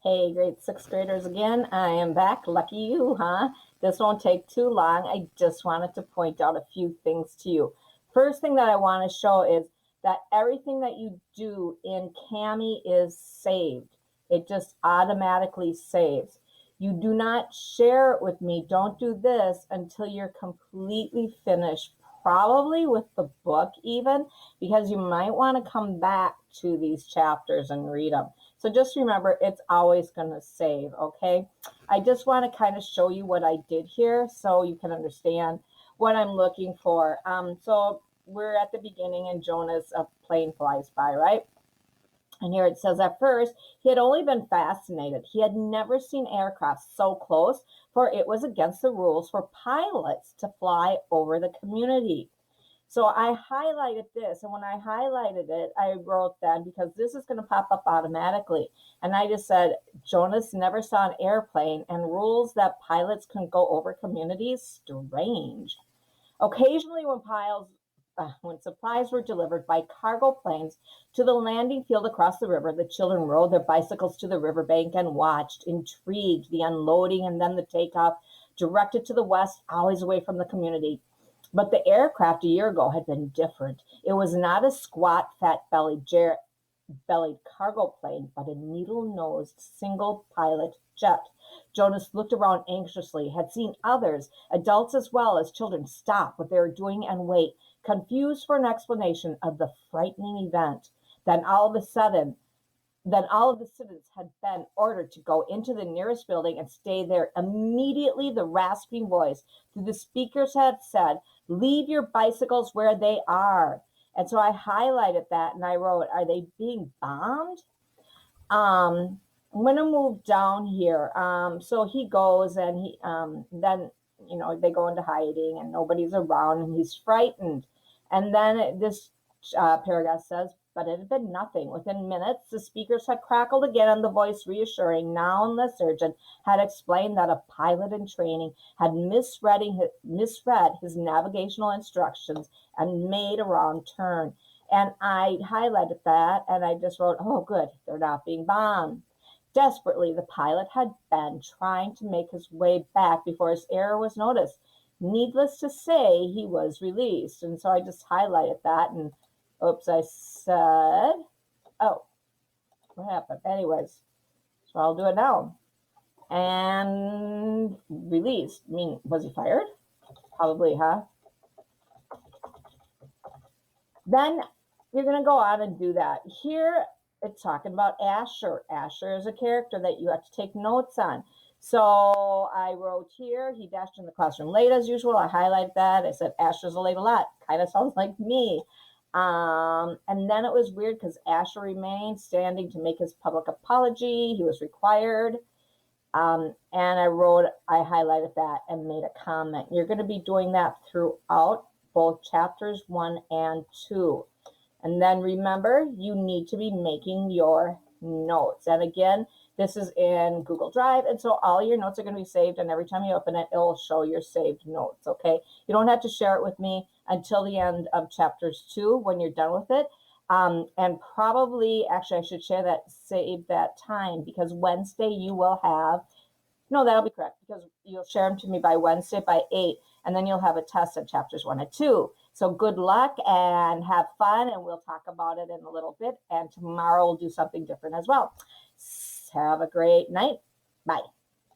Hey, grade sixth graders again. I am back. Lucky you, huh? This won't take too long. I just wanted to point out a few things to you. First thing that I want to show is that everything that you do in Kami is saved. It just automatically saves. You do not share it with me. Don't do this until you're completely finished, probably with the book even, because you might want to come back to these chapters and read them. So just remember, it's always going to save, okay? I just want to kind of show you what I did here so you can understand what I'm looking for. So we're at the beginning and Jonah's plane flies by, right? And here it says, at first, he had only been fascinated. He had never seen aircraft so close, for it was against the rules for pilots to fly over the community. So I highlighted this, and when I highlighted it, I wrote that because this is going to pop up automatically. And I just said, Jonas never saw an airplane, and rules that pilots can go over communities, strange. Occasionally, when supplies were delivered by cargo planes to the landing field across the river, the children rode their bicycles to the riverbank and watched, intrigued, the unloading and then the takeoff, directed to the west, always away from the community. But the aircraft a year ago had been different. It was not a squat, fat-bellied cargo plane, but a needle-nosed, single-pilot jet. Jonas looked around anxiously, had seen others, adults as well as children, stop what they were doing and wait, confused for an explanation of the frightening event. Then all of the students had been ordered to go into the nearest building and stay there. Immediately, the rasping voice through the speakers had said, "Leave your bicycles where they are." And so I highlighted that and I wrote, "Are they being bombed?" I'm going to move down here. So he goes and then, they go into hiding and nobody's around and he's frightened. And then this paragraph says, but it had been nothing. Within minutes, the speakers had crackled again, and the voice, reassuring, now the surgeon, had explained that a pilot in training had misread his navigational instructions and made a wrong turn. And I highlighted that, and I just wrote, oh, good, they're not being bombed. Desperately, the pilot had been trying to make his way back before his error was noticed. Needless to say, he was released. And so I just highlighted that, and oops, I said, oh, what happened? Anyways, so I'll do it now. And released. I mean, was he fired? Probably, huh? Then you're going to go on and do that. Here, it's talking about Asher. Asher is a character that you have to take notes on. So I wrote here, he dashed in the classroom late as usual. I highlighted that. I said, Asher's late a lot. Kind of sounds like me. And then it was weird because Asher remained standing to make his public apology. He was required. And I highlighted that and made a comment. You're going to be doing that throughout both chapters 1 and 2. And then remember, you need to be making your notes. And again, this is in Google Drive. And so all your notes are going to be saved. And every time you open it, it will show your saved notes. Okay. You don't have to share it with me until the end of chapters 2 when you're done with it. And probably, actually, I should save that time because Wednesday you will have, no, that'll be correct because you'll share them to me by Wednesday by 8. And then you'll have a test of chapters 1 and 2. So good luck and have fun, and we'll talk about it in a little bit. And tomorrow we'll do something different as well. Have a great night. Bye.